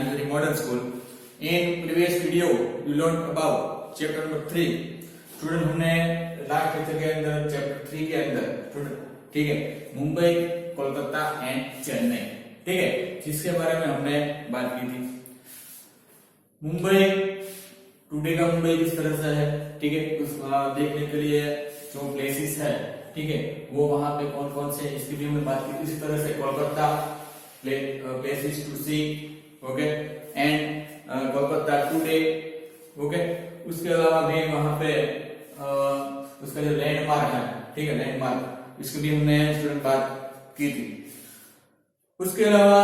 Janjari Modern School. In previous video, you learned about chapter number 3. Student हमने last lecture के अंदर chapter 3 के अंदर स्टूडेंट ठीक है मुंबई, कोलकाता एंड चेन्नई ठीक है जिसके बारे में हमने बात की थी। मुंबई टुडे का मुंबई किस तरह से है ठीक है उसको देखने के लिए जो प्लेसेस है ठीक है वो वहां पे कौन कौन से इसकी भी हमने बात की। इसी तरह से Kolkata places to see okay and Kolkata today okay. उसके अलावा भी वहां पे उसका जो लैंडमार्क है ठीक है लैंडमार्क इसकी भी हमने स्टूडेंट बात की थी। उसके अलावा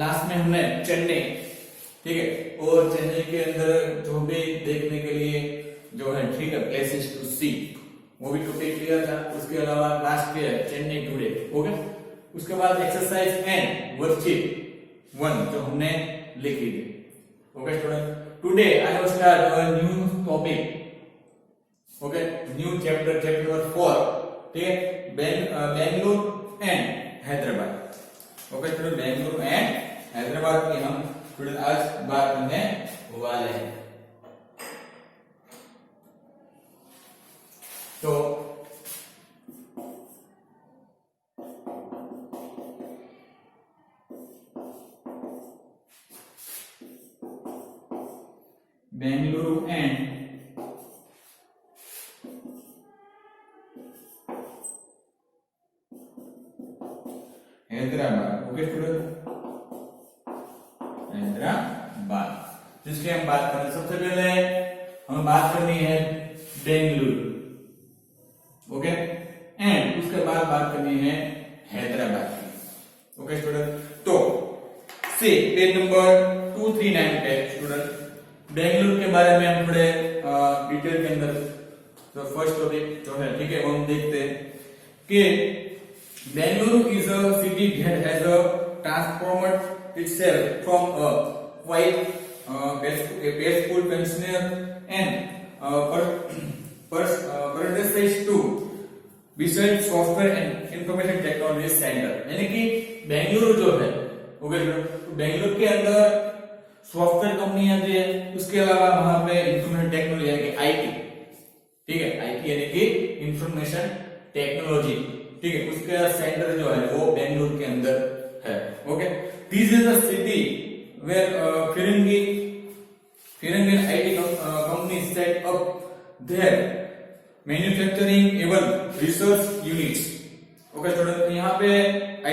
लास्ट में हमने चेन्नई ठीक है और चेन्नई के अंदर जो भी देखने के लिए जो है ठीक है प्लेसेस टू सी वो भी टॉपिक क्लियर था। उसके अलावा लास्ट के चेन्नई टुडे ओके। उसके बाद एक्सरसाइज एंड वर्कशीट 1 जो हमने लिखी थी okay student. Today I have start a new topic okay new chapter number 4 ठीक है Bengaluru and Hyderabad okay student. Bengaluru and Hyderabad की हम स्टूडेंट आज बात करने वाले हैं। तो Bengaluru and Hyderabad okay student Hyderabad जिसकी हम बात करें। सबसे पहले हमें बात करनी है बेंगलुरु ओके एंड उसके बाद बात करनी है हैदराबाद की ओके स्टूडेंट। तो सी पेज नंबर 239 पे स्टूडेंट बेंगलुरु के बारे में हम थोड़े डिटेल के अंदर तो फर्स्ट टॉपिक जो है ठीक है वो हम देखते हैं कि Bengaluru is a city that has transformed itself from a quite peaceful, pensioner and paradise to besides software and information technology center। यानी कि बेंगलुरु जो है ओके बेंगलुरु के अंदर सॉफ्टवेयर कंपनियां भी है। उसके अलावा वहां पे इंफॉर्मेशन टेक्नोलॉजी यानी कि आईटी ठीक है आईटी यानी कि इंफॉर्मेशन टेक्नोलॉजी ठीक है उसका सेंटर जो है वो बेंगलुरु के अंदर है okay. This is a city where फिरंगी IT company set up there manufacturing एवं रिसर्च यूनिट्स ओके स्टूडेंट। यहाँ पे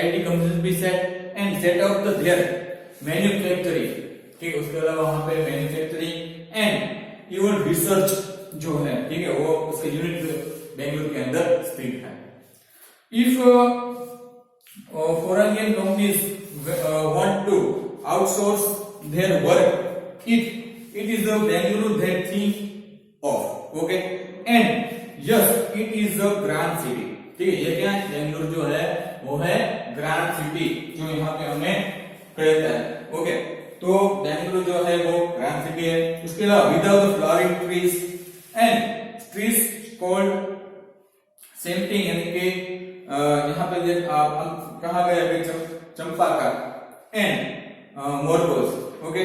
आईटी कंपनीज भी सेट अप देयर मैन्युफैक्चरिंग ठीक है। उसके अलावा वहां पे मैन्युफैक्चरिंग एंड इवन रिसर्च जो है ठीक है वो उसके यूनिट बेंगलुरु के अंदर स्थित है। If foreign companies want to outsource their work, it is the Bengaluru that think of, okay? And yes, it is a grand city. ठीक है ये क्या है बेंगलुरु जो है वो है ग्रैंड सिटी जो यहाँ पे हमें कहता है ओके। तो बेंगलुरु जो है वो ग्रैंड सिटी है। उसके अलावा without flowering trees and trees called something यानी कि यहाँ पे कहा गया है चंपा का एंड मोरगोस okay.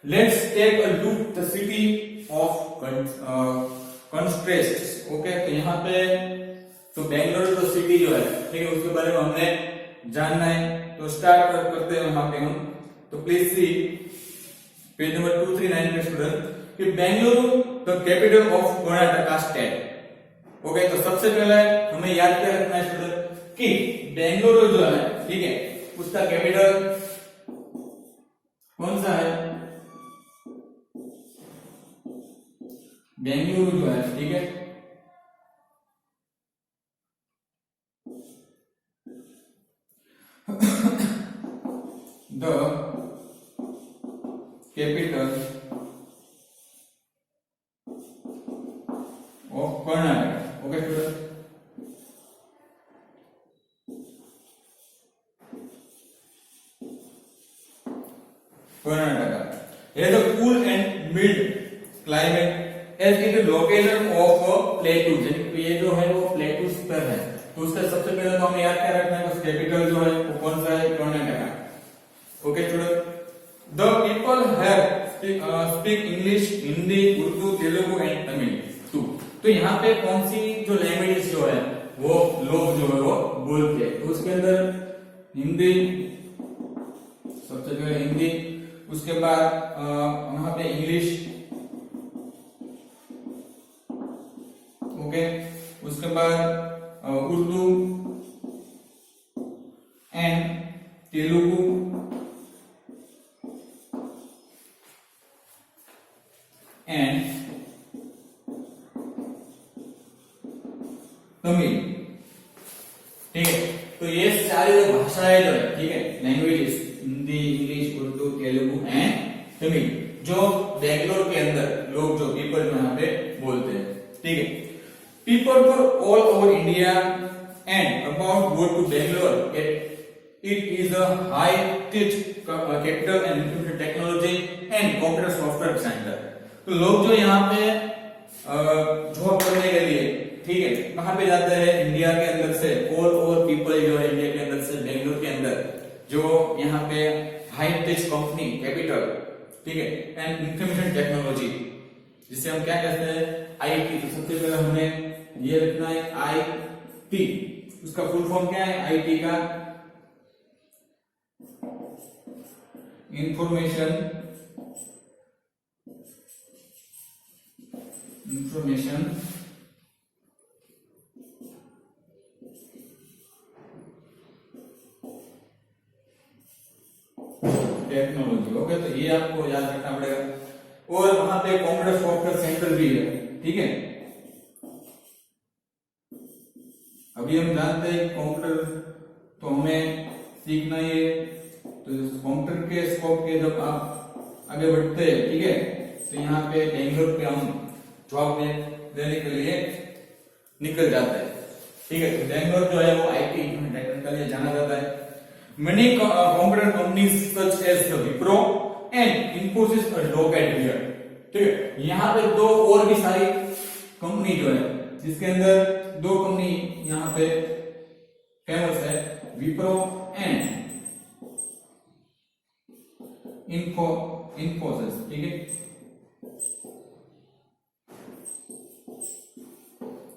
Let's take a look the city of contrast okay. तो यहाँ पे तो बेंगलुरु तो सिटी जो है ठीक है उसके बारे में हमने जानना है। तो स्टार्ट करते हैं यहाँ पे हम। तो प्लीज सी पेज नंबर 239 पे स्टूडेंट कि Bengaluru the capital of Karnataka state okay. तो सबसे पहले हमें याद क्या रखना है स्टूडेंट कि बेंगलुरु जो है ठीक है उसका कैपिटल कौन सा है बेंगलुरु जो है ठीक है the capital of Karnataka okay student. Karnataka has a cool and mild climate as it is location of a plateau। ये जो है वो प्लेटूज पर है तो उसका सबसे पहले तो हमें याद क्या रखना है, कैपिटल जो है वो कौन सा है, Karnataka. Okay student, the people speak English, Hindi, Urdu, Telugu and Tamil too. तो यहाँ पे कौन सी जो लैंग्वेजेस जो है वो लोग जो है वो बोलते हैं, तो उसके अंदर हिंदी सबसे पहले हिंदी, उसके बाद वहां पे इंग्लिश, ओके, उसके बाद उर्दू एंड तेलुगु एंड तमिल, ठीक है। तो ये सारी जो भाषाएं जो है, ठीक है, languages Hindi, English, Urdu, Telugu and Tamil, जो बेंगलोर के अंदर लोग जो पीपल जो यहाँ पे बोलते हैं, ठीक है। People for all over India and about go to Bangalore, it is a high tech capital and information technology and computer software centre. तो लोग जो यहाँ पे जॉब करने के लिए, ठीक है, कहाँ पे जाते हैं, इंडिया के अंदर से, ऑल ओवर पीपल जो है इंडिया के अंदर से बेंगलोर के अंदर, जो यहाँ पे हाई टेक कंपनी कैपिटल, ठीक है, एंड इंफॉर्मेशन टेक्नोलॉजी, जिसे हम क्या कहते हैं, आईटी। तो सबसे पहले हमें ये लिखना है आईटी, उसका फुल फॉर्म क्या है, आईटी का इंफॉर्मेशन टेक्नोलॉजी, ओके। तो ये आपको याद रखना पड़ेगा। और वहां पे कंप्यूटर सॉफ्टवेयर सेंटर भी है, ठीक है। अभी हम जानते हैं कंप्यूटर तो हमें सीखना ही है, तो कंप्यूटर के स्कोप के जब आप आगे बढ़ते हैं, ठीक है, तो यहाँ पे बेंगलोर पे हम जॉब देने के लिए निकल जाते हैं, ठीक है। तो बेंगलोर जो है वो आईटी टेक्निकल के लिए जाना जाता है। Many computer companies such as the Wipro and Infosys are located here, ठीक है। यहाँ पे दो और भी सारी कंपनी जो है, जिसके अंदर दो कंपनी यहाँ पे फेमस है, विप्रो एंड इन्फोसिस, ठीक है।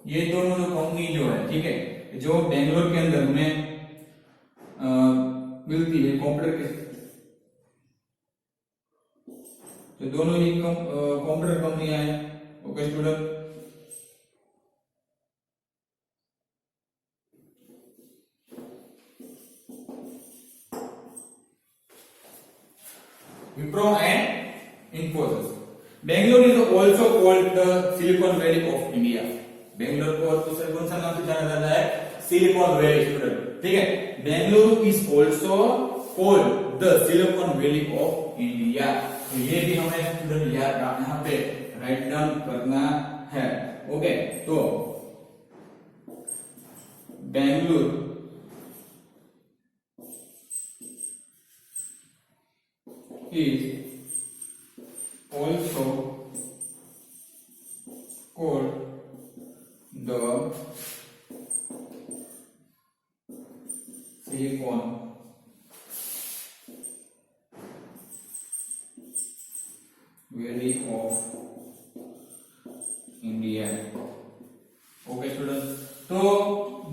ये दोनों जो कंपनी जो है, ठीक है, जो बेंगलोर के अंदर में मिलती है कंप्यूटर के, तो दोनों ही कंप्यूटर कंपनियां हैं, okay student. Wipro and Infosys. Bangalore is also called the silicon valley of India. Bangalore को दूसरे कौन सा नाम से जाना जाता है, सिलिकॉन वैली, स्टूडेंट, ठीक है। Bengaluru is also called the silicon valley of India. तो ये भी हमें स्टूडेंट याद यहाँ पे राइट डाउन करना है, ओके। तो Bengaluru is also called the Silicon Valley of India, okay student. तो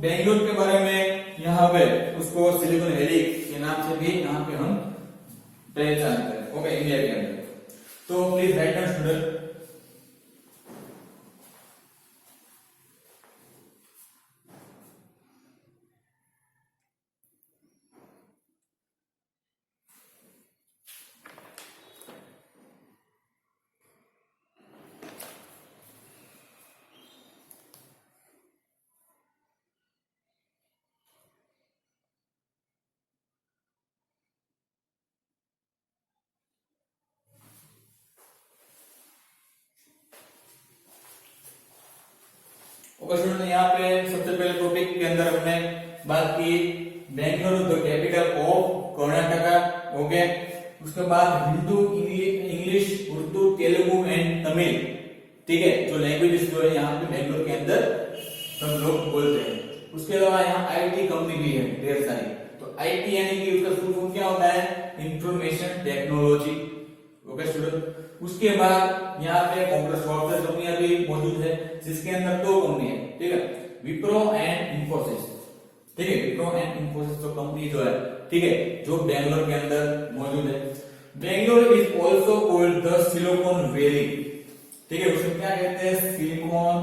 बेंगलुरु के बारे में यहाँ पे उसको सिलिकॉन वैली के नाम से भी यहाँ पे हम पहचानते हैं, ओके, इंडिया के अंदर। तो please write down student. Okay student, यहाँ पे सबसे पहले टॉपिक के अंदर हमने बात की Bengaluru the capital of Karnataka, okay. उसके बाद हिंदू, इंग्लिश, उर्दू, तेलुगु एंड तमिल, ठीक है, जो लैंग्वेजेस जो है यहाँ पे बेंगलुरु के अंदर सब लोग बोलते हैं। उसके अलावा यहाँ आईटी कंपनी भी है ढेर सारी। तो आईटी यानी कि उसका फुल फॉर्म क्या होता है, इंफॉर्मेशन टेक्नोलॉजी, ओके स्टूडेंट। उसके बाद यहाँ पे कंप्यूटर सॉफ्टवेयर कंपनियां भी मौजूद है, जिसके अंदर दो कंपनी है, ठीक है, विप्रो एंड इंफोसिस। ठीक है, विप्रो एंड इंफोसिस तो कंपनी जो है, ठीक है, जो बेंगलोर के अंदर मौजूद है। Bangalore is also called the silicon valley. ठीक है, उसे क्या कहते हैं, सिलिकॉन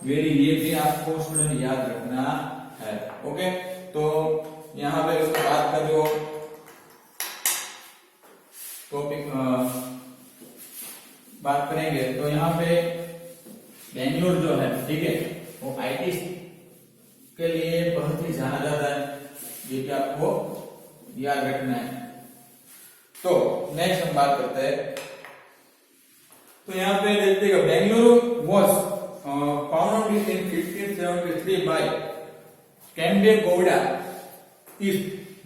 वैली। ये भी आपको स्टूडेंट याद रखना है। ओके, तो यहाँ पे उसके बाद का जो टॉपिक बात करेंगे, तो यहाँ पे बेंगलोर जो है, ठीक है, वो आईटी के लिए बहुत ही जाना जाता है, ये भी आपको याद रखना है। तो नेक्स्ट हम बात करते हैं, तो यहाँ पे देखते हैं Bengaluru was founded in 1573 by Kempegowda, is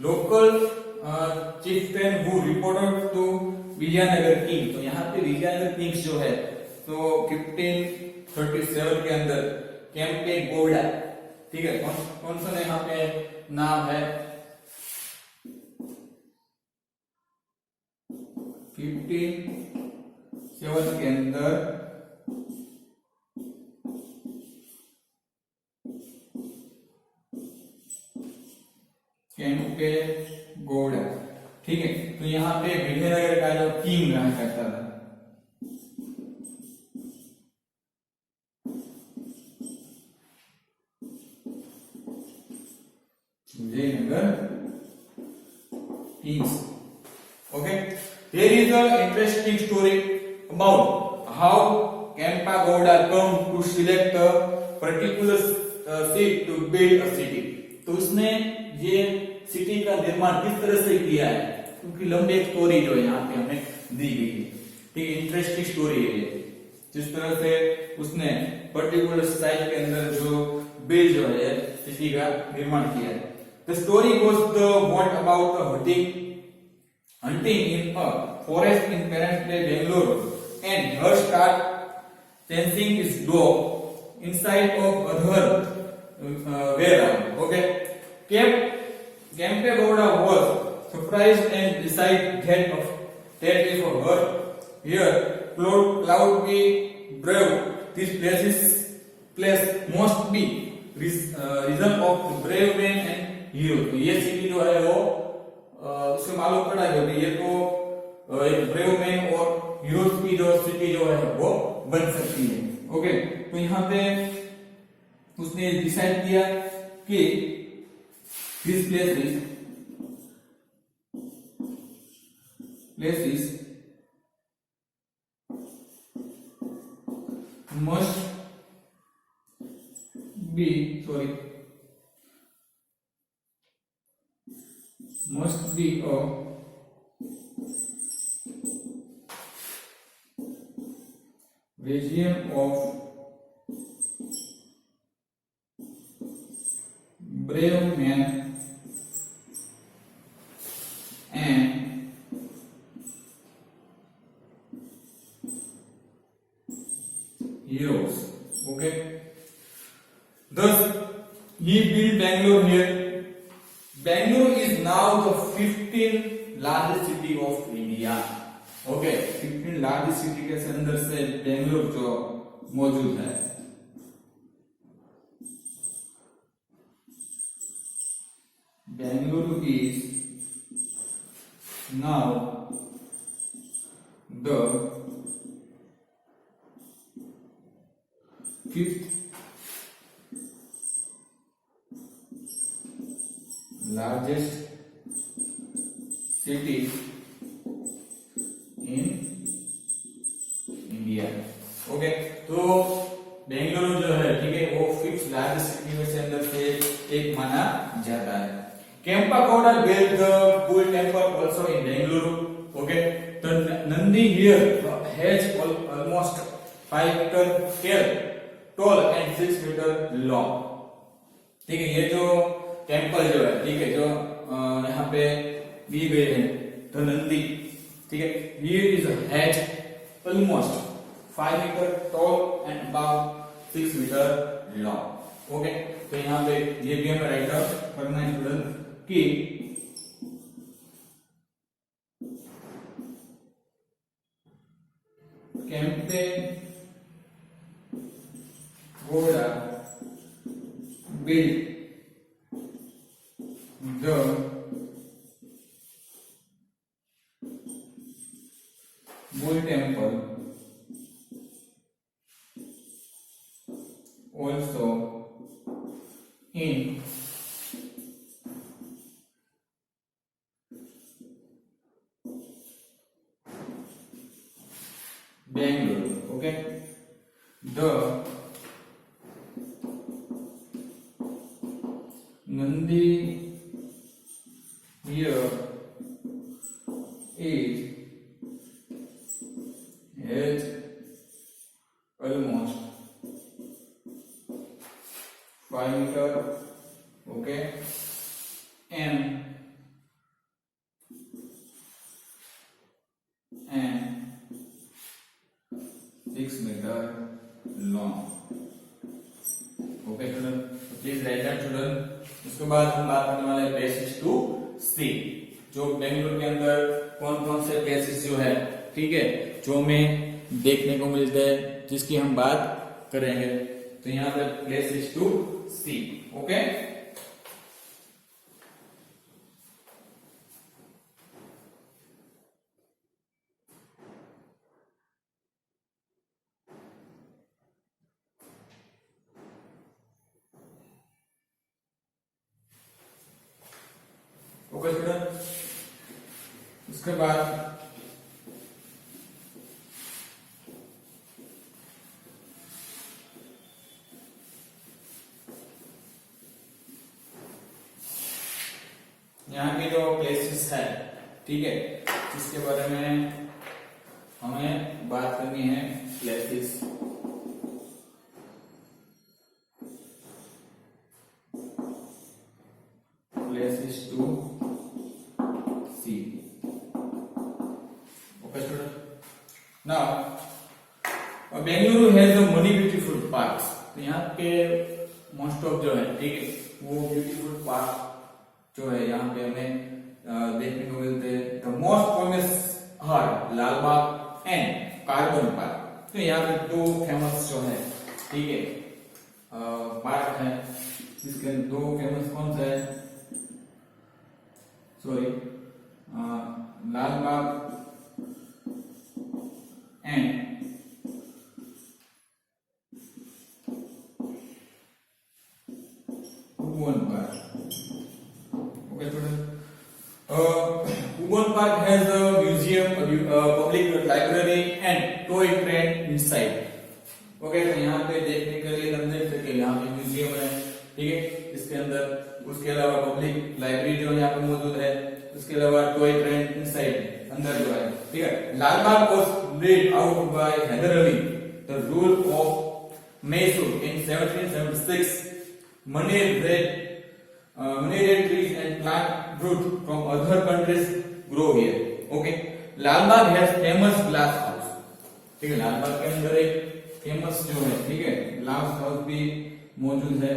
local chieftain who reported to Vijayanagara king. तो यहाँ पे विजयनगर किंग्स जो है, तो 1537 के अंदर केम्पेगौड़ा, ठीक है, कौन सा यहाँ पे नाम है, 1507 के अंदर केम्पेगौड़ा, ठीक है। तो यहाँ पे विजयनगर का जो किंग रहा करता था, Vijayanagara kings. Okay, there is an interesting story about how Kempegowda come to select a particular seat to build a city। तो उसने ये सिटी का निर्माण किस तरह से किया है, क्योंकि लंबी एक स्टोरी जो है यहाँ पे हमें दी गई है, ठीक है, इंटरेस्टिंग स्टोरी है ये, जिस तरह से उसने पर्टिकुलर साइट के अंदर जो बिल्ड जो है सिटी का निर्माण किया है। The story goes the what about hunting in a forest in parent play Bangalore, and her start chasing his dog inside of other way around। Okay, Kempegowda was surprised and decided that if her here cloud be brave, this place must be region of brave men and heroes। तो ये city जो है वो उससे मालूम पड़ा है कि ये तो एक ब्रेव मैन और हीरोज की जो सिटी जो है वो बन सकती है। ओके, तो यहाँ पे उसने डिसाइड किया कि this place is must be a region of brave men and heroes। Okay, thus he built Bangalore here। Bangalore is now the 15th largest city of India। Okay, 15 largest city के अंदर से बेंगलोर जो मौजूद है। Bengaluru is now the 5th largest city in India. Okay, तो बेंगलुरु जो है, ठीक है, वो 5th लार्जेस्ट सिटी में से अंदर से एक माना जाता है। Kempegowda built the Bull Temple also in Bengaluru। Okay, तो Nandi here has almost 5 meter tall and 6 meter long। ठीक है, ये जो टेम्पल जो है, ठीक है, जो यहाँ पे दी गई है तो नंदी, ठीक है, here is a head almost 5 meter tall and about 6 meter long। Okay, तो यहाँ पे ये भी हमें राइट आउट करना है स्टूडेंट कि Goda built the Bull Temple also in Bangalore. Okay, the Nandi here is has almost 5 meter. Okay, and 6 meter long. Okay student, please write down student. उसके बाद हम बात करने वाले हैं प्लेसेस टू सी, जो बेंगलुरु के अंदर कौन कौन से प्लेसेस जो है, ठीक है, जो हमें देखने को मिलते हैं, जिसकी हम बात करेंगे। तो यहाँ पे places to see. Okay, okay student, उसके बाद यहाँ के जो प्लेसेस है, ठीक है, इसके बारे में हमें बात करनी है। Places to see. Okay student, now Bengaluru has many beautiful parks. तो यहाँ पे मोस्ट ऑफ जो है, ठीक है, वो ब्यूटीफुल पार्क जो है यहाँ पे हमें देखने को मिलते हैं। The most famous are Lalbagh and Cubbon Park. तो यहाँ पे दो फेमस जो है, ठीक है, पार्क है, जिसके दो फेमस कौन सा है, sorry, Lalbagh and Ubon Park. Okay, student. Ubon Park has a museum, a public library, and toy train inside. Okay, तो यहाँ पे देखने के लिए अंदर से यहाँ पे म्यूजियम है, ठीक है, इसके अंदर। उसके अलावा पब्लिक लाइब्रेरी जो यहाँ पे मौजूद है, उसके अलावा टॉय ट्रेन इनसाइड अंदर जो है, ठीक है। Lalbagh was laid out by Hyder Ali, the rule of Mysore in 1776. Many red trees and plant fruit from other countries grow here. Okay, Lalbagh has famous glass house, ठीक है, लालबाग के अंदर एक फेमस जो है, ठीक है, ग्लास हाउस भी मौजूद है।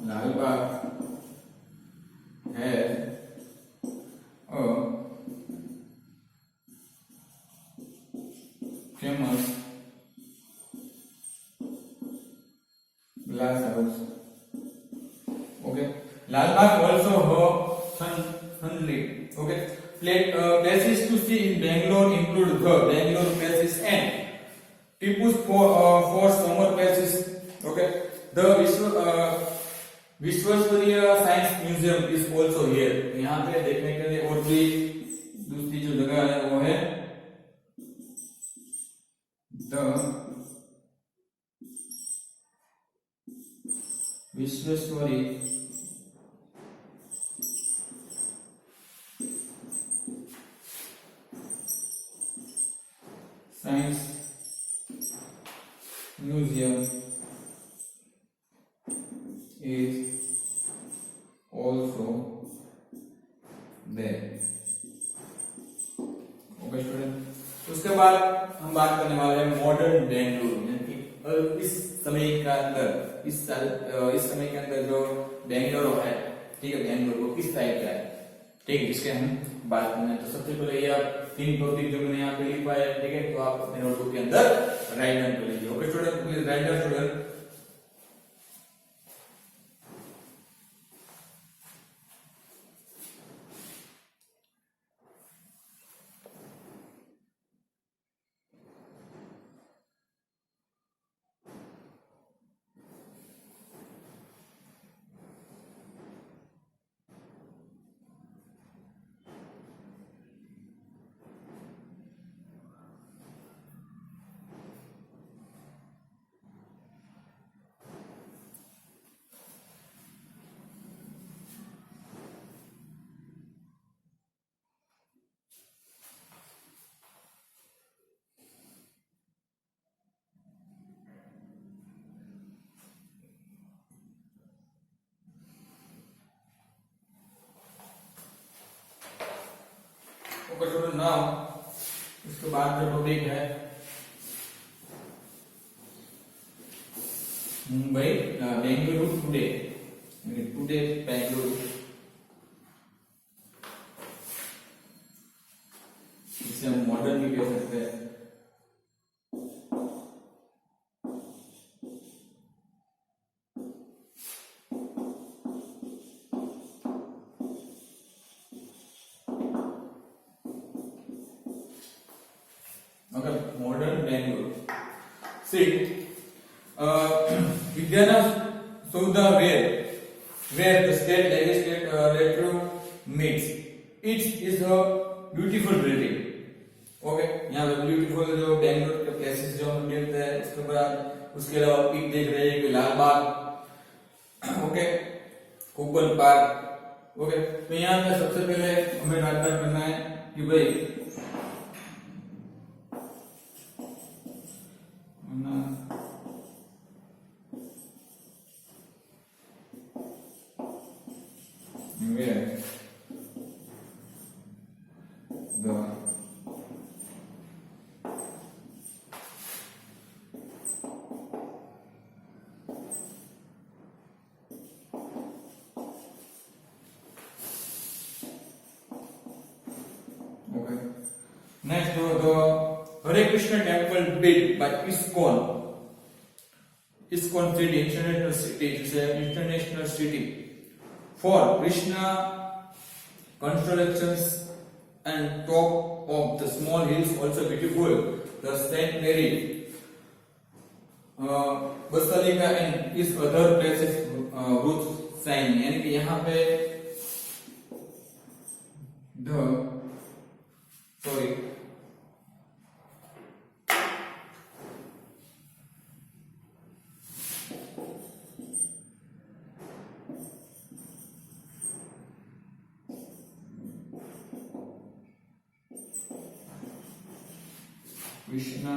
लालबाग है famous glass house. Okay, Lalbagh also hundred. Okay, places to see in Bangalore include the Bangalore places and Tipu's for summer places. Okay, the Visvesvaraya science museum is also here. यहाँ पे देखने के लिए और भी दूसरी जो जगह है वो है the Visvesvaraya science museum is also there. Okay student, उसके बाद हम बात करने वाले हैं मॉडर्न बेंगलुरु। इस समय के अंदर इस समय के अंदर जो बेंगलुरु है, ठीक है, बेंगलुरु किस टाइप का है, ठीक है, इसके हम बात करना है। तो सबसे पहले ये आप तीन टॉपिक जो मैंने यहाँ पे लिखा है, ठीक है, तो आप अपने नोटबुक के अंदर राइट डाउन कर लीजिए। Okay student, please write down student. Okay student, now इसके बाद जो टॉपिक है मुंबई बेंगलुरु टुडे, टुडे बेंगलुरु, इसे हम मॉडर्न भी कह सकते हैं। Modern Bangalore. See, Vidyana Sauda where the state legislature meets. It is a beautiful building. Okay, यहाँ पे beautiful जो बेंगलुरु के प्लेसेस जो हम देखते हैं, इसके बाद उसके अलावा पीक देख रहे हैं कि लाल बाग, ओके, कूपन पार्क, ओके। तो यहाँ पे सबसे पहले हमें बात करना है कि भाई where okay. Next, the Hare Krishna temple built by ISKCON city, international city, it is an international city for Krishna constellations and top of the small hills also beautiful. The Saint Mary Basilica and its other places roots shine. यानी कि यहाँ पे Krishna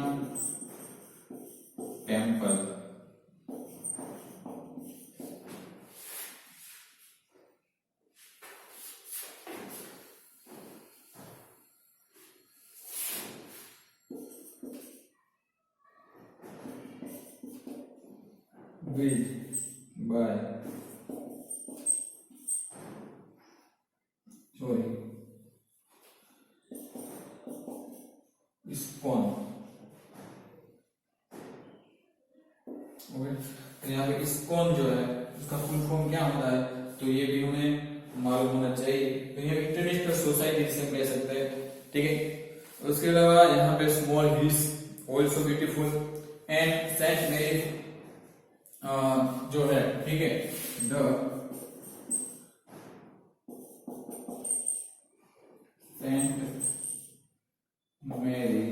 temple built by ISKCON। Okay, तो यहाँ पे ISKCON जो है उसका फुल फॉर्म क्या होता है, तो ये भी हमें मालूम होना चाहिए। तो ये इंटरनेशनल सोसाइटी जिसे हम कह सकते हैं, ठीक है। उसके अलावा यहाँ पे small hills also beautiful and Saint Mary जो है, ठीक है, the Saint Mary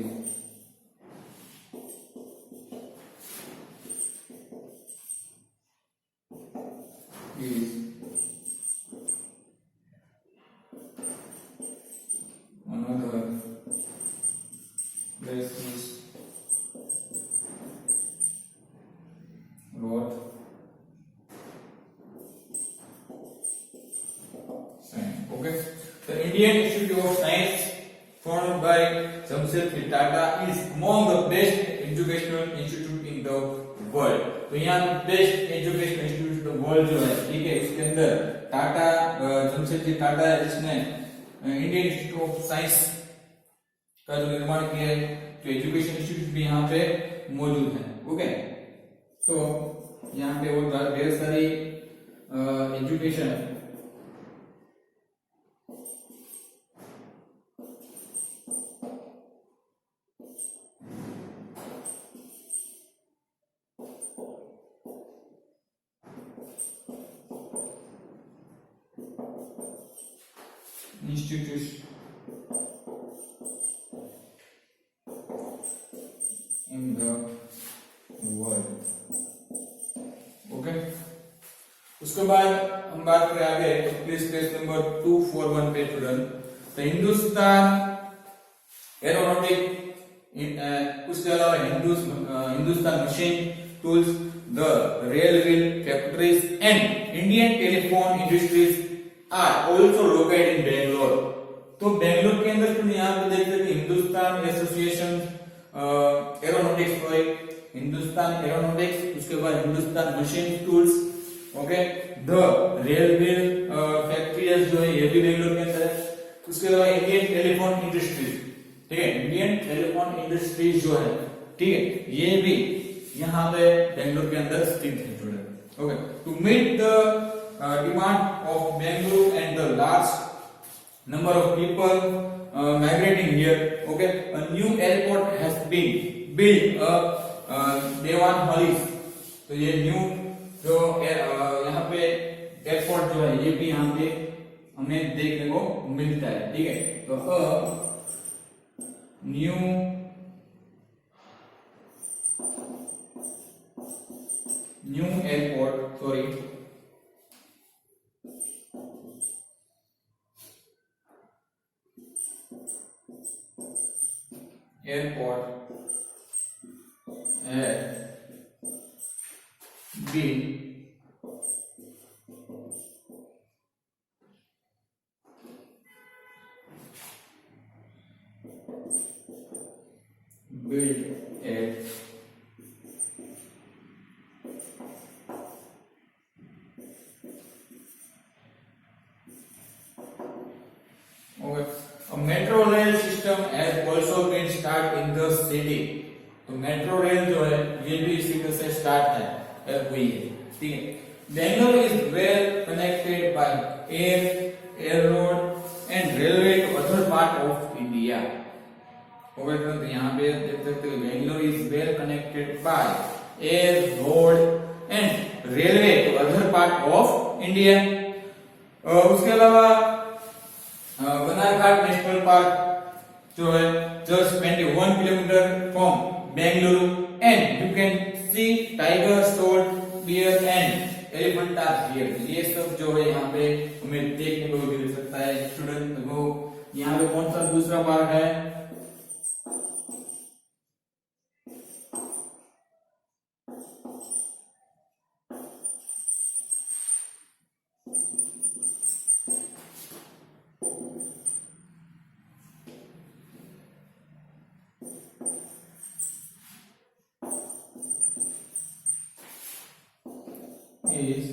is another places road science. Okay, the Indian Institute of Science founded by Jamshedji Tata is among the best educational institute in the world. तो यहाँ best education institute the world जो है, ठीक है, इसके अंदर टाटा जमशेदजी टाटा है जिसने इंडियन इंस्टीट्यूट ऑफ साइंस का जो निर्माण किया है, तो एजुकेशन इंस्टीट्यूट भी यहाँ पे मौजूद है। ओके, तो यहाँ पे और ढेर सारी education institutes in the world। Okay, उसके बाद हम बात करें आगे, तो प्लीज पेज नंबर 241 पे स्टूडेंट। तो हिंदुस्तान एरोनॉटिक, उसके अलावा Hindustan machine tools, the railway factories and Indian telephone industries are also located in Bangalore. तो बेंगलोर के अंदर तुम यहाँ पे देख सकते Hindustan association aeronautics, Hindustan aeronautics, उसके बाद Hindustan machine tools, okay, the railway factories जो है ये भी बेंगलोर के अंदर है। उसके अलावा इंडियन टेलीफोन इंडस्ट्रीज, ठीक है, इंडियन टेलीफोन इंडस्ट्रीज जो है, ठीक है, ये भी यहाँ पे बेंगलोर के अंदर स्थित है student. Okay, to meet the demand of Bangalore and the large number of people migrating here, okay, a new airport has been built, देवान हॉलिस। तो ये न्यू जो यहाँ पे एयरपोर्ट जो है ये भी यहाँ पे हमें देखने को मिलता है, ठीक है। तो new airport, sorry, airport been built at a metro rail system has also been started in the city। तो मेट्रो रेल जो है ये भी इसी तरह से स्टार्ट हुई है, ठीक है। Bangalore is well connected by air road and railway to other part of India. Okay, तो यहाँ पे देख सकते हो Bangalore is well connected by air road and railway to other part of India. उसके अलावा बनारघाट नेशनल पार्क जो है just 21 kilometre from Bengaluru and you can see tiger, stored bear and elephant are here. ये सब जो है यहाँ पे हमें देखने को मिल सकता है स्टूडेंट। वो यहाँ पे कौन सा दूसरा पार्क है, is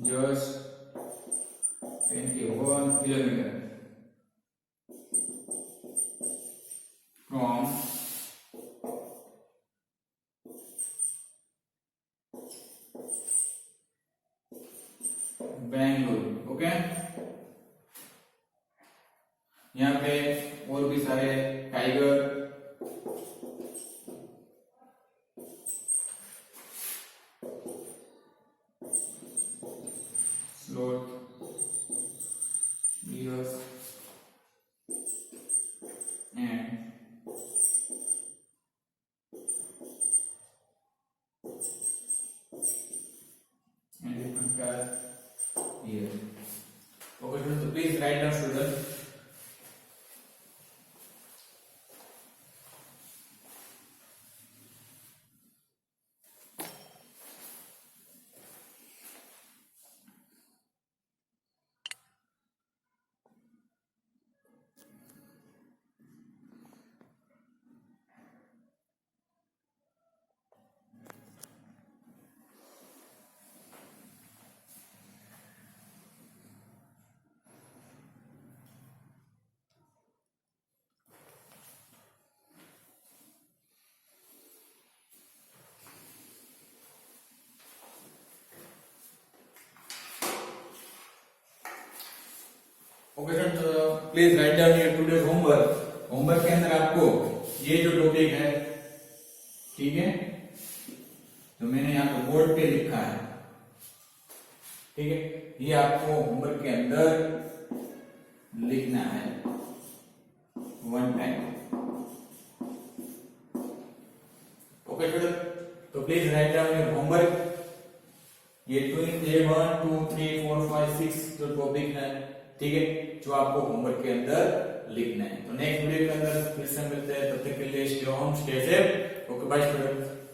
just 21 kilometer from Bengaluru. Okay, यहाँ पे और भी सारे tiger, sloth, deers and elephant are here। Okay students, so please write down students। Okay student, please write down your today's homework. Homework के अंदर आपको ये जो टॉपिक है, ठीक है, जो मैंने यहाँ पे बोर्ड पे लिखा है, ठीक है, ये आपको होमवर्क के अंदर लिखना है वन टाइम। ओके स्टूडेंट, तो please write down your homework. ये 1 2 3 4 5 6 जो टॉपिक है, ठीक है, जो आपको होमवर्क के अंदर लिखना है। तो नेक्स्ट वीडियो के अंदर फिर से मिलते हैं, तब तक के लिए stay home stay safe. Okay bye student.